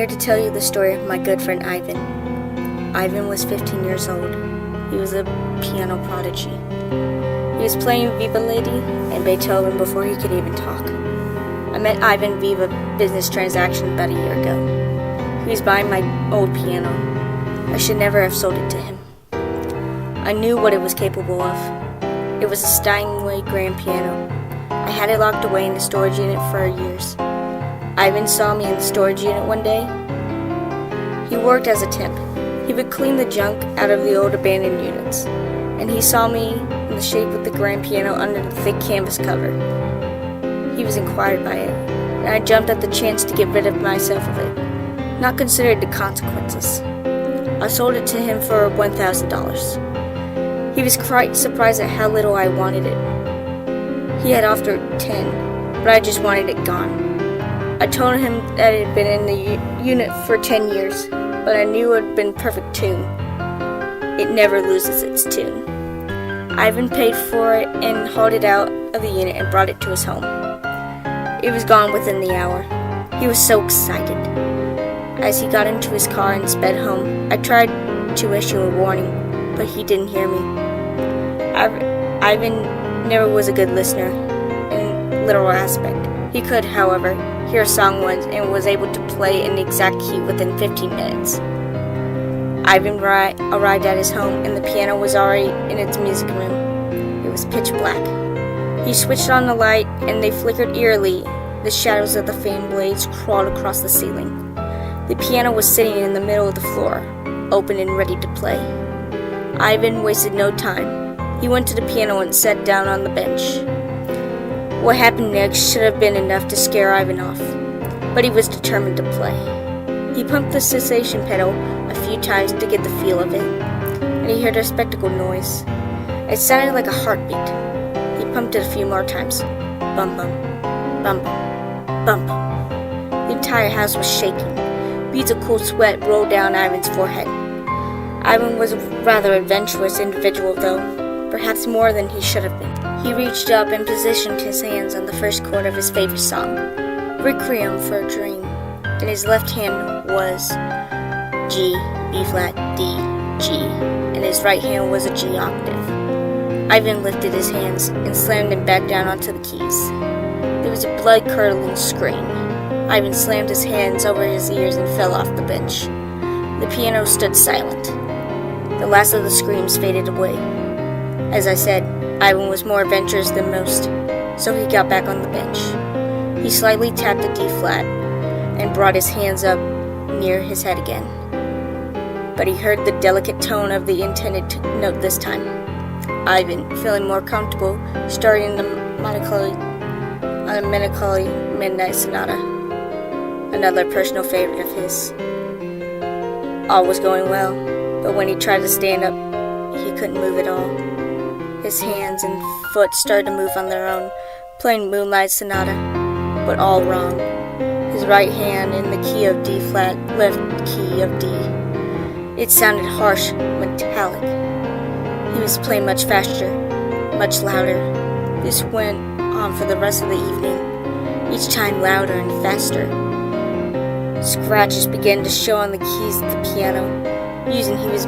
here to tell you the story of my good friend Ivan. Ivan was 15 years old. He was a piano prodigy. He was playing Viva Lady and Beethoven before he could even talk. I met Ivan via a business transaction about a year ago. He was buying my old piano. I should never have sold it to him. I knew what it was capable of. It was a Steinway grand piano. I had it locked away in the storage unit for years. Ivan saw me in the storage unit one day. He worked as a temp. He would clean the junk out of the old abandoned units, and he saw me in the shape of the grand piano under the thick canvas cover. He was inquired by it, and I jumped at the chance to get rid of myself of it, not considered the consequences. I sold it to him for $1,000. He was quite surprised at how little I wanted it. He had offered 10, but I just wanted it gone. I told him that it had been in the unit for 10 years, but I knew it had been perfect tune. It never loses its tune. Ivan paid for it and hauled it out of the unit and brought it to his home. It was gone within the hour. He was so excited. As he got into his car and sped home, I tried to issue a warning, but he didn't hear me. Ivan never was a good listener in literal aspect. He could, however, hear a song once and was able to play in the exact key within 15 minutes. Ivan arrived at his home and the piano was already in its music room. It was pitch black. He switched on the light and they flickered eerily. The shadows of the fan blades crawled across the ceiling. The piano was sitting in the middle of the floor, open and ready to play. Ivan wasted no time. He went to the piano and sat down on the bench. What happened next should have been enough to scare Ivan off, but he was determined to play. He pumped the cessation pedal a few times to get the feel of it, and he heard a spectacle noise. It sounded like a heartbeat. He pumped it a few more times. Bum bum, bum bum, bum bum. The entire house was shaking. Beads of cool sweat rolled down Ivan's forehead. Ivan was a rather adventurous individual, though, perhaps more than he should have been. He reached up and positioned his hands on the first chord of his favorite song, Requiem for a Dream, and his left hand was G, B flat, D, G, and his right hand was a G octave. Ivan lifted his hands and slammed them back down onto the keys. There was a blood-curdling scream. Ivan slammed his hands over his ears and fell off the bench. The piano stood silent. The last of the screams faded away. As I said, Ivan was more adventurous than most, so he got back on the bench. He slightly tapped the D flat and brought his hands up near his head again. But he heard the delicate tone of the intended note this time. Ivan, feeling more comfortable, started the Melancholy Midnight Sonata, another personal favorite of his. All was going well, but when he tried to stand up, he couldn't move at all. His hands and foot started to move on their own, playing Moonlight Sonata, but all wrong. His right hand in the key of D flat, left key of D. It sounded harsh, metallic. He was playing much faster, much louder. This went on for the rest of the evening, each time louder and faster. Scratches began to show on the keys of the piano, using he was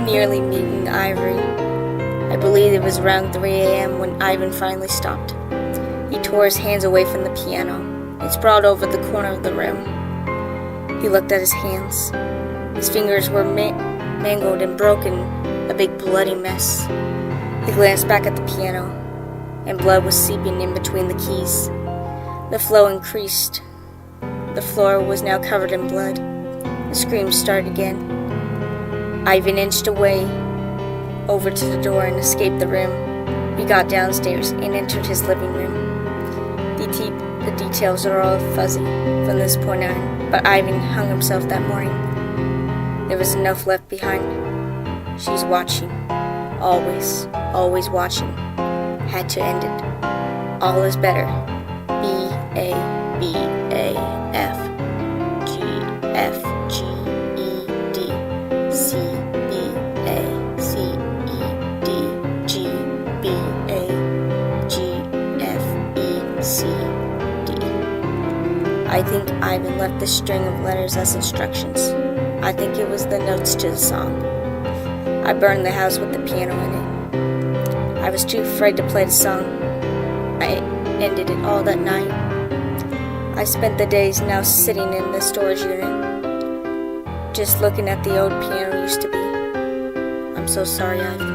nearly meeting ivory. I believe it was around 3 a.m. when Ivan finally stopped. He tore his hands away from the piano and sprawled over the corner of the room. He looked at his hands. His fingers were mangled and broken, a big bloody mess. He glanced back at the piano, and blood was seeping in between the keys. The flow increased. The floor was now covered in blood. The screams started again. Ivan inched away over to the door and escaped the room. He got downstairs and entered his living room. The details are all fuzzy from this point on, but Ivan hung himself that morning. There was enough left behind. She's watching. Always, always watching. Had to end it. All is better. B-A-B-A-F G-F-G-E-D C-B-A-C-E-D G-B-A-G-F-E-C-D. I think Ivan left the string of letters as instructions. I think it was the notes to the song. I burned the house with the piano in it. I was too afraid to play the song. I ended it all that night. I spent the days now sitting in the storage unit, just looking at the old piano used to be. I'm so sorry, Ivan.